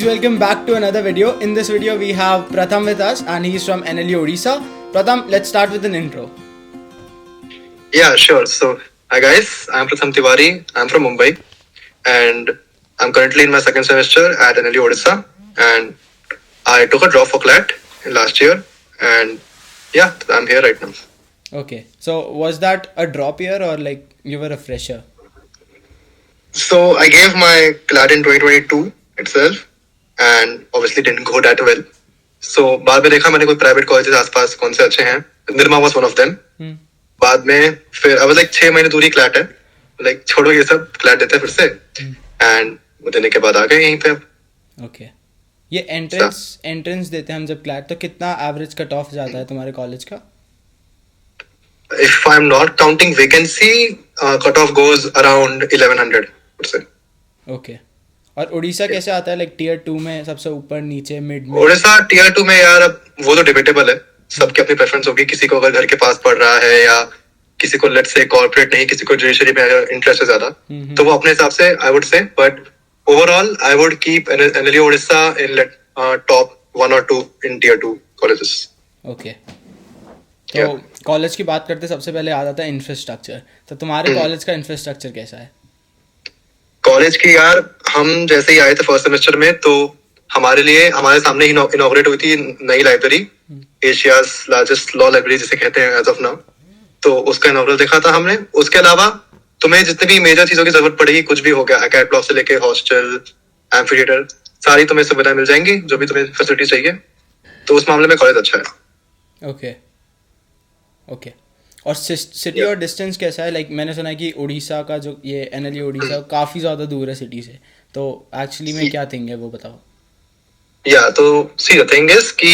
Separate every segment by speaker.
Speaker 1: Welcome back to another video. In this video we have Pratham with us and he is from NLU Odisha. Pratham, let's start with an intro.
Speaker 2: Yeah, sure. So, hi guys, I'm Pratham Tiwari. I'm from Mumbai and I'm currently in my second semester at NLU Odisha and I took a drop for CLAT in last year and yeah, I'm here right now.
Speaker 1: Okay, so was that a drop year or like you were a fresher?
Speaker 2: So, I gave my CLAT in 2022 itself and obviously didn't go that well. So, बाद में देखा मैंने कोई private colleges आसपास कौन से अच्छे हैं. Nirma was one of them. बाद में फिर I was like 6 महीने दूरी CLAT है, like छोड़ो ये सब, CLAT देते हैं फिर से and वो देने के बाद आ गए यहीं पे अब.
Speaker 1: Okay. ये एंट्रेंस देते हैं हम जब CLAT, तो कितना एवरेज कट ऑफ जाता है तुम्हारे कॉलेज का?
Speaker 2: If I'm not counting vacancy, cutoff goes around 1100 would say.
Speaker 1: Okay. और उड़ीसा कैसे आता है, लाइक टियर 2 में सबसे ऊपर नीचे मिड में?
Speaker 2: उड़ीसा टियर 2 में यार अब वो तो डिबेटेबल है, सबकी अपनी प्रेफरेंस होगी. किसी को अगर घर के पास पढ़ रहा है या किसी को लेट्स से कॉर्पोरेट नहीं, किसी को जुडिशरी में अगर इंटरेस्ट है ज्यादा, तो वो अपने हिसाब से I would say. But overall I would keep NLU Orissa in top 1 or 2 in tier 2 colleges.
Speaker 1: Okay. तो कॉलेज की बात करते सबसे पहले आ जाता है इंफ्रास्ट्रक्चर. तो तुम्हारे कॉलेज का इंफ्रास्ट्रक्चर कैसा है?
Speaker 2: कॉलेज की यार, हम जैसे ही आए थे फर्स्ट सेमेस्टर में तो हमारे सामने ही इनॉग्रेट हुई थी नई library, Asia's largest law library जिसे कहते हैं एज ऑफ नाउ. तो उसका इनॉग्रेट देखा था हमने. उसके अलावा तुम्हें जितनी भी मेजर चीजों की जरूरत पड़ेगी, कुछ भी हो गया, एकेड ब्लॉक से लेके हॉस्टल, एम्फीथिएटर, सारी तुम्हें सुविधाएं मिल जाएंगी जो भी तुम्हें फैसिलिटी चाहिए. तो उस मामले में कॉलेज अच्छा है.
Speaker 1: ओके. और सिटी और डिस्टेंस कैसा है? लाइक मैंने सुना है कि उड़ीसा का जो ये एनएलयू उड़ीसा काफ़ी ज़्यादा दूर है सिटी से, तो एक्चुअली में क्या थिंग है वो बताओ.
Speaker 2: या तो सी द थिंग इज कि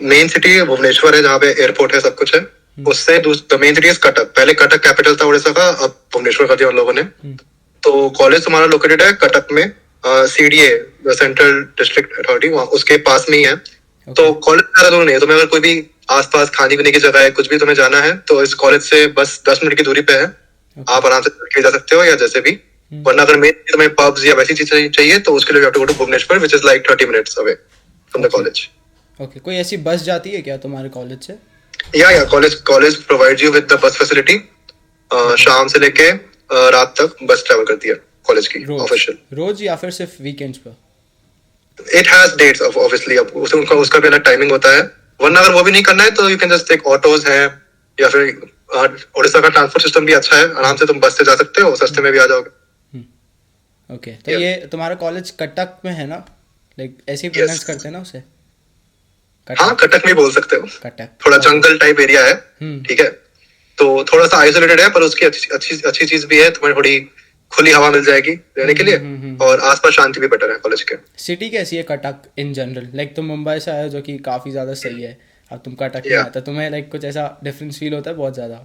Speaker 2: मेन सिटी भुवनेश्वर है जहाँ पे एयरपोर्ट है, सब कुछ है. उससे the main city is Cuttack. पहले कटक कैपिटल था उड़ीसा का, अब भुवनेश्वर कर दिया उन लोगों ने. तो कॉलेज तुम्हारा लोकेटेड है कटक में, सीडीए सेंट्रल डिस्ट्रिक्ट अथॉरिटी उसके पास में ही है. तो कॉलेज ज्यादा दूर नहीं है. तुम्हें अगर कोई भी आसपास खाने पीने की जगह है, कुछ भी तुम्हें जाना है, तो इस कॉलेज से बस 10 मिनट की दूरी पे है. आप आराम से जा सकते हो या जैसे भी. वरना अगर मेन तुम्हें पब्स या वैसी चीज चाहिए तो उसके लिए you have to go to Bhubaneswar which is like 30 minutes away from the college.
Speaker 1: Okay. कोई ऐसी बस जाती है क्या तुम्हारे कॉलेज से?
Speaker 2: या college provides you with the bus facility. शाम से लेके रात तक बस ट्रैवल करती है कॉलेज की ऑफिशियल.
Speaker 1: रोज या फिर सिर्फ वीकेंड्स पर?
Speaker 2: It has dates obviously. अब उसका भी अलग टाइमिंग होता है. वरना अगर वो भी नहीं करना है तो you can just take autos है, या फिर उड़ीसा का ट्रांसपोर्ट सिस्टम भी अच्छा है, आराम से तुम बस से जा सकते हो, सस्ते में भी आ जाओगे.
Speaker 1: ओके. तो ये तुम्हारा कॉलेज कटक में है ना? लाइक ऐसे ही प्रोनाउंस करते हैं ना उसे?
Speaker 2: हाँ, कटक में बोल सकते हो.
Speaker 1: कटक
Speaker 2: थोड़ा जंगल टाइप एरिया है, ठीक है. तो थोड़ा सा आइसोलेटेड है, पर उसकी अच्छी चीज भी है, तुम्हें थोड़ी खुली हवा मिल जाएगी रहने के लिए, और आसपास शांति भी बेटर है कॉलेज के.
Speaker 1: सिटी कैसी है कटक इन जनरल? लाइक तुम मुंबई से आए हो जो कि काफी ज्यादा सही है, अब तुम कटक में आए तो तुम्हें लाइक कुछ ऐसा डिफरेंस फील होता है बहुत ज्यादा?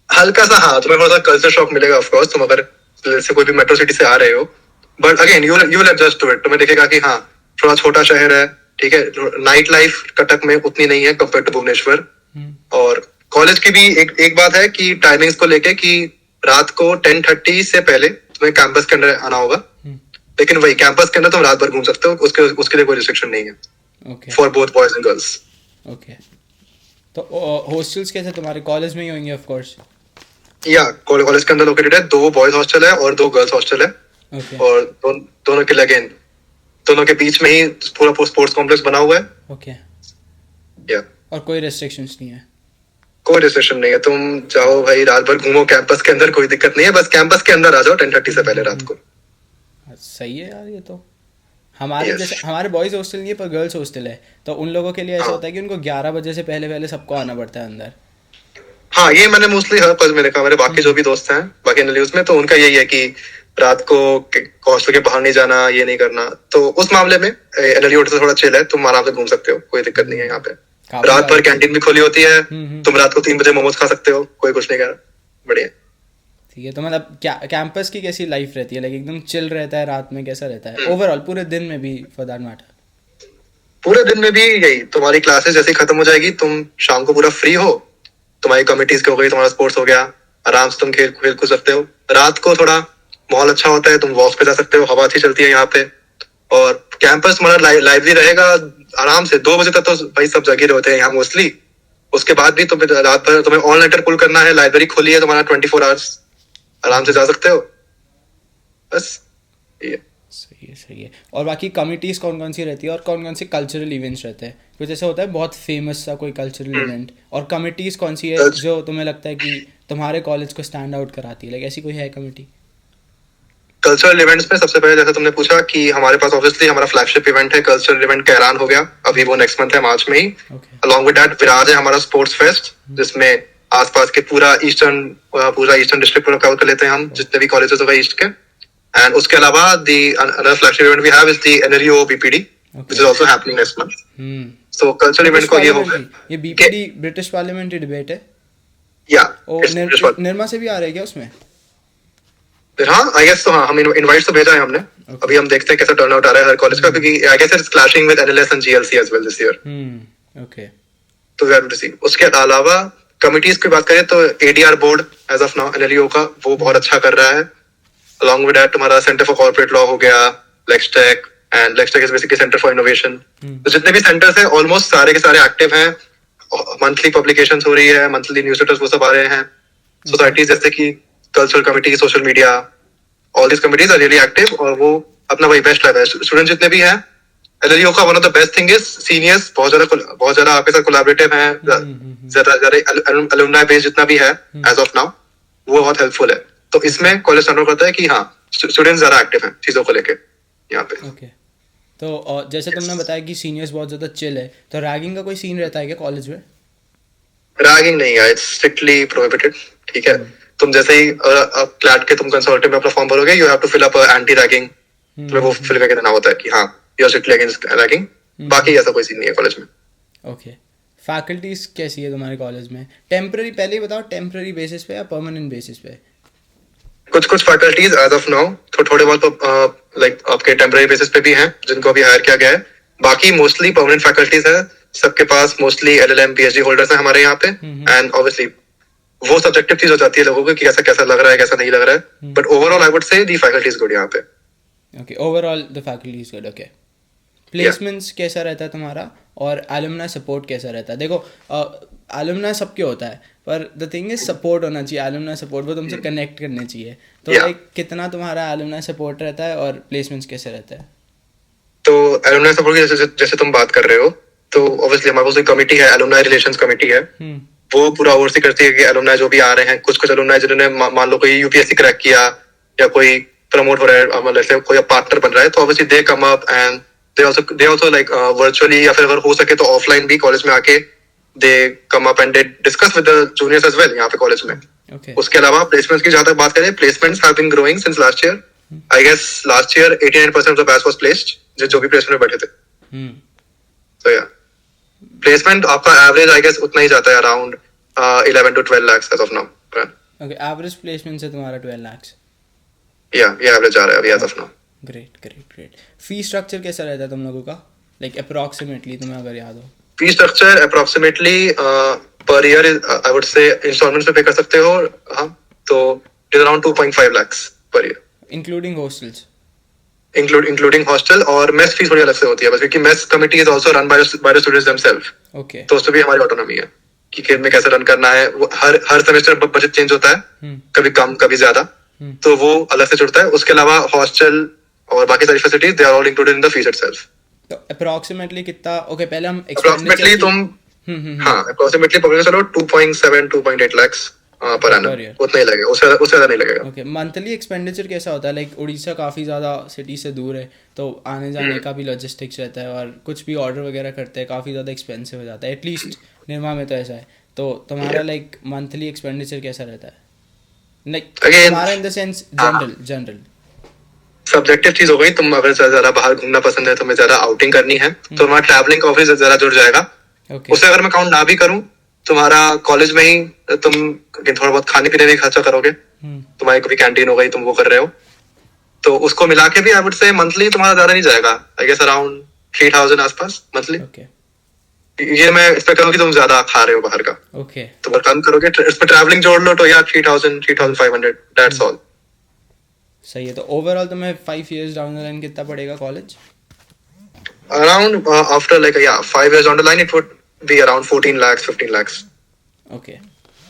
Speaker 2: हल्का सा हाँ, तुम्हें थोड़ा सा कल्चर शॉक मिलेगा ऑफ कोर्स, तुम अगर जैसे कोई भी मेट्रो सिटी से आ रहे हो. But again you will adjust to it. तुम्हें दिखेगा कि हाँ, थोड़ा छोटा शहर है, ठीक है. नाइट लाइफ कटक में उतनी नहीं है कंपेयर टू भुवनेश्वर. और कॉलेज की भी एक बात है कि टाइमिंग्स को लेके कि रात को 10:30 से पहले तुम्हें कैंपस के अंदर आना होगा. लेकिन वही कैंपस के अंदर तुम रात भर घूम सकते हो, उसके लिए कोई रिस्ट्रिक्शन नहीं है for both boys and girls.
Speaker 1: Okay. तो हॉस्टल्स कैसे तुम्हारे कॉलेज में ही होंगे ऑफ कोर्स?
Speaker 2: या कॉलेज के अंदर लोकेटेड है 2 बॉयज हॉस्टल है और 2 गर्ल्स हॉस्टल है. और दोनों के अगेन दोनों के बीच में ही पूरा स्पोर्ट्स कॉम्प्लेक्स बना हुआ है.
Speaker 1: ओके.
Speaker 2: या
Speaker 1: और कोई रेस्ट्रिक्शंस नहीं है?
Speaker 2: कोई रिस्ट्रिक्शन नहीं है. तुम जाओ भाई, रात भर घूमो कैंपस के अंदर, कोई दिक्कत नहीं है. बस कैंपस के अंदर आ जाओ 10:30 से पहले रात को.
Speaker 1: सही है यार. ये तो हमारे जैसे हमारे बॉयज हॉस्टल नहीं है पर गर्ल्स हॉस्टल है, तो उन लोगों के लिए ऐसा होता है कि उनको 11 बजे से पहले सबको आना पड़ता है अंदर. हाँ,
Speaker 2: ये मैंने मोस्टली हर कॉलेज में देखा. मेरे बाकी जो भी दोस्त हैं बाकी एनएलयूज में, तो उनका यही है कि रात को हॉस्टल के बाहर नहीं जाना, ये नहीं करना. तो उस मामले में एनएलयू से थोड़ा चिल है, तुम आराम से घूम सकते हो, कोई दिक्कत नहीं है. यहाँ पे रात भर कैंटीन भी खुली होती है. तुम रात को 3 बजे मोमोज खा सकते हो, कोई कुछ नहीं कर रहा. बढ़िया.
Speaker 1: ठीक है. तो मतलब क्या कैंपस की कैसी लाइफ रहती है? लाइक एकदम चिल रहता है रात में? कैसा रहता है ओवरऑल पूरे दिन में भी फॉर दैट मैटर?
Speaker 2: पूरे दिन में भी यही, तुम्हारी क्लासेस जैसे ही खत्म हो जाएगी, तुम शाम को पूरा फ्री हो, तुम्हारी कमिटीज हो गई, तुम्हारा स्पोर्ट्स हो गया, आराम से तुम खेल कूद सकते हो. रात को थोड़ा माहौल अच्छा होता है, तुम वॉक पे जा सकते हो, हवा अच्छी चलती है यहाँ पे. और कैंपस तुम्हारा लाइवली रहेगा आराम से। 2 बजे तक तो भाई सब जगह होते हैं यहाँ मोस्टली। उसके बाद भी तुम्हें रात भर तुम्हें ऑल नाइटर पुल करना है, लाइब्रेरी खुली है तुम्हारा 24 आवर्स, आराम से जा सकते हो। बस ये
Speaker 1: सही है। और बाकी कमिटीज़ कौन कौन सी रहती है और कौन कौन से कल्चरल इवेंट्स रहते हैं? कुछ ऐसा होता है बहुत फेमस सा कोई कल्चरल इवेंट, और कमिटीज़ कौन सी है जो तुम्हें लगता है कि तुम्हारे कॉलेज को स्टैंड आउट कराती है? लाइक ऐसी कोई है कमिटी?
Speaker 2: कल्चरल इवेंट्स में सबसे पहले जैसा तुमने पूछा कि हमारे पास ऑब्वियसली हमारा फ्लैगशिप इवेंट है कल्चरल इवेंट कैरान हो गया, अभी वो नेक्स्ट मंथ है मार्च में ही। अलॉन्ग विद दैट विराज है हमारा स्पोर्ट्स फेस्ट, जिसमें आसपास के पूरा ईस्टर्न डिस्ट्रिक्ट पूरा कवर कर लेते हैं हम, जितने भी कॉलेजेस होगा ईस्ट के। एंड उसके अलावा the another flagship event we have is the NLU BPD which is also happening next month. So cultural event को ये हो गया।
Speaker 1: ये बीपीडी ब्रिटिश पार्लियामेंट्री डिबेट है?
Speaker 2: या
Speaker 1: निर्मा से भी आ रहे हैं क्या उसमें?
Speaker 2: हाँ आई गेस तो। हाँ, हम इनवाइट तो भेजा है हमने। अभी हम देखते हैं कैसा टर्न आउट आ रहा है हर कॉलेज का, क्योंकि I guess it's clashing with NLS and GLC as well this year.
Speaker 1: Okay,
Speaker 2: तो वी हैव टू सी। उसके अलावा कमिटीज की बात करें तो ADR board as of now NLU का वो बहुत अच्छा कर रहा है। अलॉन्ग विद दैट तुम्हारा सेंटर फॉर कॉर्पोरेट लॉ हो गया, Lextech, and Lextech is basically centre for innovation. तो जितने भी सेंटर्स हैं ऑलमोस्ट सारे के सारे एक्टिव हैं। मंथली पब्लिकेशंस हो रही है, मंथली न्यूज़लेटर्स वो सब आ रहे हैं। सोसाइटीज जैसे कि cultural committee, social media, all this committees are really active, और वो अपना वही बेस्ट लग रहा है। स्टूडेंट जितने भी हैं एलएलयू का one of the best thing is seniors बहुत ज्यादा आपके साथ कोलैबोरेटिव हैं, ज्यादा अलुमनाई बेस जितना भी है एज ऑफ नाउ वो बहुत हेल्पफुल है। तो इसमें कॉलेज स्टैंड करता है कि हाँ स्टूडेंट्स ज्यादा एक्टिव हैं चीजों को लेके यहाँ पे।
Speaker 1: ओके, तो जैसे तुमने बताया कि सीनियर्स बहुत ज्यादा चिल है, तो रैगिंग का कोई सीन रहता है क्या कॉलेज में?
Speaker 2: रैगिंग नहीं है, इट्स स्ट्रिक्टली प्रोहिबिटेड। ठीक है, तुम जैसे ही क्लैट के तुम कंसोर्टियम में अपना फॉर्म भरोगे, you have to fill up anti ragging, तुम्हें वो फिल करके देना होता है कि हाँ you are strictly against ragging. बाकी ऐसा कोई सीन नहीं है कॉलेज में।
Speaker 1: ओके, फैकल्टीज कैसी है तुम्हारे कॉलेज में? टेम्पररी, पहले ही बताओ, टेम्पररी बेसिस पे या परमानेंट बेसिस पे?
Speaker 2: कुछ फैकल्टीज एज ऑफ नाउ थोड़े बहुत लाइक आपके टेम्पररी बेसिस पे भी हैं जिनको अभी हायर किया गया है। बाकी मोस्टली परमानेंट फैकल्टीज है सबके पास। मोस्टली एलएलएम पीएचडी होल्डर्स हैं हमारे यहाँ पे। एंड ऑब्वियसली वो सब्जेक्टिव चीज हो जाती है लोगों को कि कैसा लग रहा है, कैसा नहीं लग रहा है। बट ओवरऑल आई वुड से द फैकल्टी इज गुड यहाँ पे।
Speaker 1: Okay, overall the faculty is good. Okay, placements कैसा रहता है तुम्हारा, और एलुमनाई सपोर्ट कैसा रहता है? देखो एलुमनाई सबके होता है, पर द थिंग इज सपोर्ट होना चाहिए, एलुमनाई सपोर्ट, वो तुमसे कनेक्ट करने चाहिए। तो लाइक कितना तुम्हारा एलुमनाई सपोर्ट रहता है और प्लेसमेंट्स कैसे रहता है?
Speaker 2: तो एलुमनाई सपोर्ट की जैसे तुम बात कर रहे हो, तो ऑब्वियसली हमारे पास एक कमिटी है, एलुमनाई रिलेशंस कमिटी है। वो पूरा ओवरसी करती है कि एलुमनाई जो भी आ रहे हैं, कुछ एलुमनाई जिन्होंने मान लो कोई यूपीएससी क्रैक किया या कोई प्रमोट हो रहा है, मतलब कोई पार्टनर बन रहा है, तो obviously they come up and they also like virtually या फिर अगर हो सके तो ऑफलाइन भी कॉलेज में आके they come up and they discuss with the juniors as well यहाँ पे कॉलेज में। उसके अलावा प्लेसमेंट्स की जहां तक बात करें, placements have been growing since last year. I guess last year 89% of the batch was placed जो भी प्लेसमेंट में बैठे थे। तो या प्लेसमेंट आपका एवरेज आई गेस उतना ही जाता है, around 11 to 12 lakhs as of now.
Speaker 1: Okay, average placement से तुम्हारा 12 lakhs?
Speaker 2: या ये एवरेज आ रहा है अभी as of now.
Speaker 1: Great. Fee structure कैसा रहता है तुम लोगों का, लाइक अप्रॉक्सीमेटली तुम्हें अगर याद हो?
Speaker 2: Fee structure approximately per year I would say installments में पे कर सकते हो। हाँ, तो it is around 2.5 lakhs per year,
Speaker 1: including hostels?
Speaker 2: Including hostel, और मेस फीस थोड़ी अलग से होती है बस, क्योंकि mess committee is also run by the students themselves.
Speaker 1: Okay,
Speaker 2: तो उसमें भी हमारी ऑटोनॉमी है कि खेल में कैसे रन करना है। वो हर सेमेस्टर बजट चेंज होता है, कभी कम कभी ज्यादा, तो वो अलग से जुड़ता है। उसके अलावा हॉस्टल और बाकी सारी facilities they are all included in the fees itself.
Speaker 1: तो अप्रॉक्सीमेटली कितना? ओके, पहले हम
Speaker 2: अप्रॉक्सीमेटली तुम हाँ अप्रॉक्सीमेटली पकड़ के चलो 2.7 2.8 lakhs पर एनम, उतना ही लगेगा, उससे ज्यादा नहीं लगेगा।
Speaker 1: ओके, मंथली एक्सपेंडिचर कैसा होता है? लाइक उड़ीसा काफ़ी ज़्यादा सिटी से दूर है, तो आने जाने का भी लॉजिस्टिक्स रहता है, और कुछ भी ऑर्डर वगैरह करते हैं काफ़ी ज़्यादा एक्सपेंसिव हो जाता है, एटलीस्ट निर्मा में तो ऐसा है। तो तुम्हारा लाइक मंथली एक्सपेंडिचर कैसा रहता है, लाइक तुम्हारा in the sense general?
Speaker 2: Subjective चीज हो गई। तुम अगर ज्यादा बाहर घूमना पसंद है, तुम्हें ज्यादा आउटिंग करनी है, तो तुम्हारा ट्रैवलिंग का ऑफिस ज्यादा जुड़ जाएगा। उसे अगर मैं काउंट ना भी करूं, तुम्हारा कॉलेज में ही तुम थोड़ा बहुत खाने पीने भी खर्चा करोगे, तुम्हारी कभी कैंटीन हो गई, तुम वो कर रहे हो, तो उसको मिला के भी आई वुड से मंथली तुम्हारा ज्यादा नहीं जाएगा, आई गेस अराउंड 3,000 आसपास मंथली। ये मैं एक्सपेक्ट करूँ कि तुम ज्यादा खा रहे हो बाहर का। तो अगर कम करोगे, इसमें ट्रैवलिंग जोड़ लो, तो यार 3,000 3,500 दैट्स ऑल।
Speaker 1: सही है। तो ओवरऑल तुम्हें 5 years डाउन द लाइन कितना पड़ेगा college?
Speaker 2: Around after like 5 years down the line, it would be around 14 lakhs, 15 lakhs.
Speaker 1: Okay,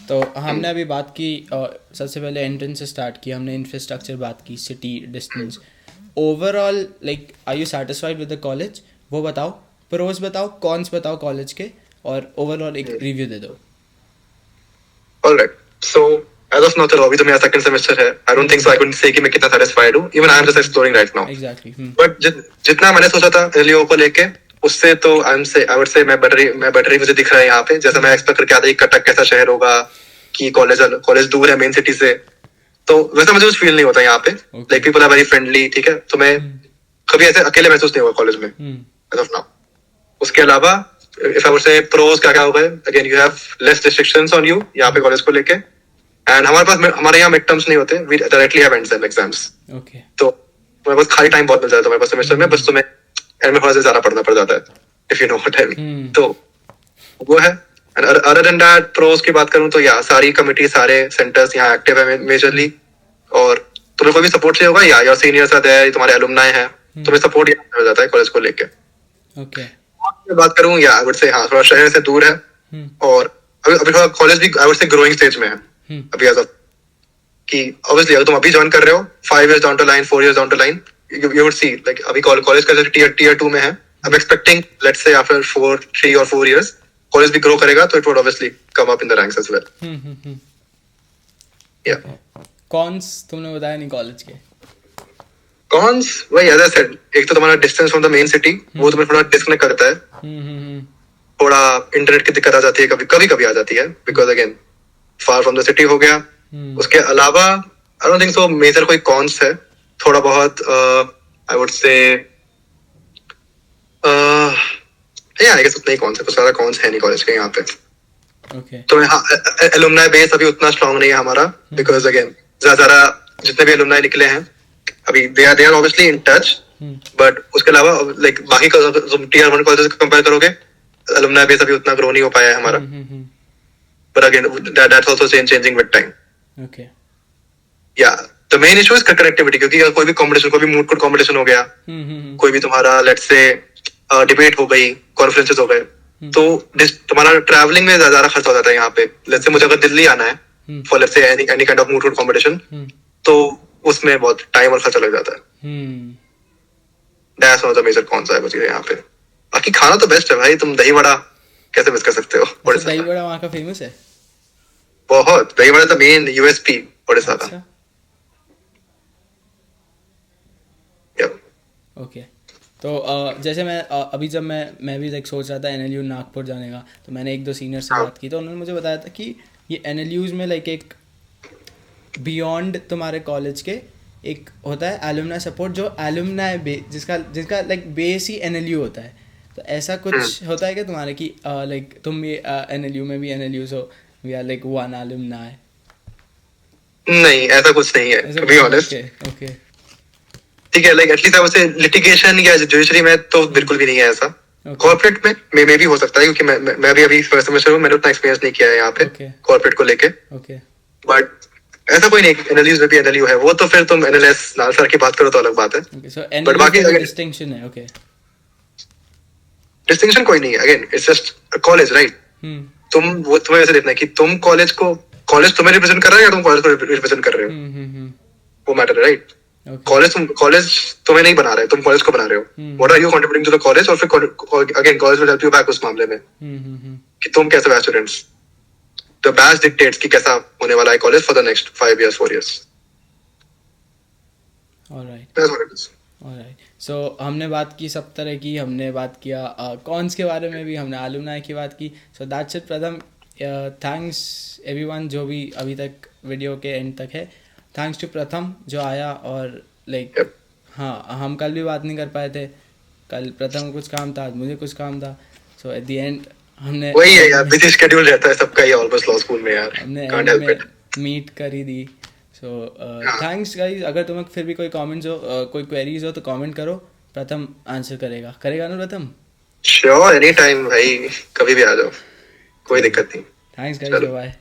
Speaker 1: तो हमने अभी बात की सबसे पहले एंट्रेंस से स्टार्ट की, हमने इंफ्रास्ट्रक्चर बात की, city, distance, overall like are you satisfied with the college? वो बताओ, प्रोस बताओ, कॉन्स बताओ कॉलेज के, और ओवरऑल एक रिव्यू दे दो.
Speaker 2: Alright. So as of now, चलो अभी तो मेरा सेकंड सेमेस्टर है. I don't think so I couldn't say कि मैं कितना satisfied हूँ. Even I am just exploring right now.
Speaker 1: Exactly.
Speaker 2: But जितना मैंने सोचा था एलईओ को लेके, उससे तो I would say मैं better ही मुझे दिख रहा है यहाँ पे. जैसा मैं एक्सपेक्ट करके आता था कि कटक कैसा शहर होगा, कि कॉलेज दूर है मेन सिटी से, तो वैसा मुझे कुछ फील नहीं होता यहाँ पे. Like people are very friendly, ठीक है. तो मैं कभी ऐसे अकेले महसूस नहीं हुआ कॉलेज में as of now. उसके अलावा if I would say pros क्या होगा, again you have less restrictions on you यहाँ पे कॉलेज को लेके, and हमारे यहाँ मिड टर्म्स नहीं होते, we directly have exams.
Speaker 1: Okay.
Speaker 2: तो तुम्हारे पास खाली टाइम बहुत मिल जाता है तुम्हारे पास सेमेस्टर में, बस तुम्हें एंड में थोड़ा सा ज्यादा पढ़ना पड़ जाता है, if you know what I mean. तो वो है. And other than that pros की बात करूँ तो या सारी कमिटी, सारे सेंटर्स यहाँ एक्टिव है मेजरली, और तुम्हें कोई भी सपोर्ट चाहिए होगा या योर सीनियर्स आते हैं, तुम्हारे एलुमनाई हैं, तुम्हें सपोर्ट मिल जाता है कॉलेज को लेके.
Speaker 1: ओके.
Speaker 2: बात करूँ या आई वुड से हाँ थोड़ा शहर से दूर है, और अभी थोड़ा कॉलेज भी आई वुड से ग्रोइंग स्टेज में है अभी एज ऑफ, कि ऑब्वियसली अगर तुम अभी ज्वाइन कर रहे हो 5 years down the line, 4 years down the line, you would see like अभी कॉलेज का जैसे tier 2 में है, I'm expecting let's say after 3 or 4 years college भी ग्रो करेगा, तो it would obviously come up in the ranks as well. Yeah.
Speaker 1: Cons तुमने बताया नहीं कॉलेज के.
Speaker 2: Cons वही as I said, एक तो तुम्हारा distance from the main city, वो तुम्हें थोड़ा डिस्कनेक्ट करता है. थोड़ा इंटरनेट की दिक्कत आ जाती है, कभी आ जाती है, because again far from the city हो गया. उसके अलावा I don't think so major कोई कॉन्स है. थोड़ा बहुत आई वुड से आई गेस उतना ही कॉन्स है, कुछ ज्यादा कॉन्स है नहीं कॉलेज के यहाँ पे.
Speaker 1: ओके.
Speaker 2: तो एलुमनाई बेस अभी उतना स्ट्रांग नहीं है हमारा, बिकॉज अगेन ज्यादा जितने भी एलुमनाई निकले हैं अभी they are obviously in touch, but उसके अलावा लाइक बाकी टीयर 1 कॉलेजेस कंपेयर करोगे, एलुमनाई बेस अभी उतना ग्रो नहीं हो पाया है हमारा. But again that's also changing with time.
Speaker 1: Okay.
Speaker 2: Yeah the main issue is connectivity, क्योंकि अगर कोई भी कंपटीशन, कोई भी मूड कोर्ट कंपटीशन हो गया, कोई भी तुम्हारा लेट्स से डिबेट हो गई, कॉन्फ्रेंसेस हो गए, तो तुम्हारा ट्रैवलिंग में ज्यादा खर्च हो जाता है यहाँ पे. लेट्स से मुझे अगर दिल्ली आना है for let's say any kind of moot court competition, तो उसमें बहुत टाइम और खर्चा लग जाता है. That's one of the major cons है मुझे यहाँ पे. बाकी खाना तो बेस्ट है भाई, तुम दही वड़ा कैसे मिस कर सकते हो.
Speaker 1: दही बड़ा वहाँ का फेमस है
Speaker 2: बहुत. दही vada the main USP Orissa का.
Speaker 1: ओके. तो जैसे मैं अभी जब मैं भी लाइक सोच रहा था एनएलयू नागपुर जाने का, तो मैंने 1-2 सीनियर से बात की, तो उन्होंने मुझे बताया था कि ये एनएलयूज में लाइक एक बियॉन्ड तुम्हारे कॉलेज के एक होता है एलुमनाई सपोर्ट, जो एलुमनाई जिसका लाइक बेस ही एनएलयू होता है. तो ऐसा कुछ होता है क्या तुम्हारे कि लाइक तुम भी एनएलयू में भी NLU, so we are like one alumni?
Speaker 2: नहीं, ऐसा कुछ नहीं है टू बी ऑनेस्ट.
Speaker 1: ओके.
Speaker 2: ठीक है, लाइक एटलीस्ट अब से लिटिगेशन या जुडिशरी में तो बिल्कुल भी नहीं है ऐसा. कॉर्पोरेट में भी हो सकता है, क्योंकि मैं भी अभी फर्स्ट सेमेस्टर हूँ, मैंने उतना एक्सपीरियंस नहीं किया है यहाँ पे कॉर्पोरेट को लेके. बट ऐसा कोई नहीं. एनएलयूज में भी एनएलयू है, वो तो फिर तुम एनएलएस नाल सर की बात करो तो अलग बात है. बट बाकी
Speaker 1: डिस्टिंक्शन है. ओके.
Speaker 2: डिस्टिंक्शन कोई नहीं है. Again it's just college, right. तुम्हें ऐसे देखना है कि तुम कॉलेज तुम्हें रिप्रेजेंट कर रहे हो या तुम कॉलेज को रिप्रेजेंट कर रहे हो, वो मैटर है, राइट. कॉलेज तुम्हें नहीं बना रहे, तुम कॉलेज को बना रहे हो. What are you contributing to the college, और फिर again college will help you back उस मामले में कि तुम कैसे batch students. The batch dictates कि कैसा होने वाला है college for the next 5 years 4 years.
Speaker 1: Alright.
Speaker 2: That's what it is.
Speaker 1: Alright. So हमने बात की सब तरह की, हमने बात किया कॉन्स के बारे में भी, हमने एलुमनाई की बात की. So that's it. प्रथम, थैंक्स एवरीवन जो भी अभी तक वीडियो के एंड तक है. थैंक्स टू प्रथम जो आया, और लाइक हाँ, हम कल भी बात नहीं कर पाए थे. कल प्रथम कुछ काम था, आज मुझे कुछ काम था. सो एट द एंड हमने
Speaker 2: वही है यार, बिजी शेड्यूल रहता है सबका ये ऑलमोस्ट लॉ स्कूल में यार.
Speaker 1: हमने मीट कर ही दी. So thanks guys. अगर तुम्हें फिर भी कोई कमेंट्स हो, कोई क्वेरीज हो, तो कमेंट करो. प्रथम आंसर करेगा ना प्रथम?
Speaker 2: श्योर, एनी टाइम भाई, कभी भी आ जाओ, कोई दिक्कत नहीं.
Speaker 1: Thanks guys, bye.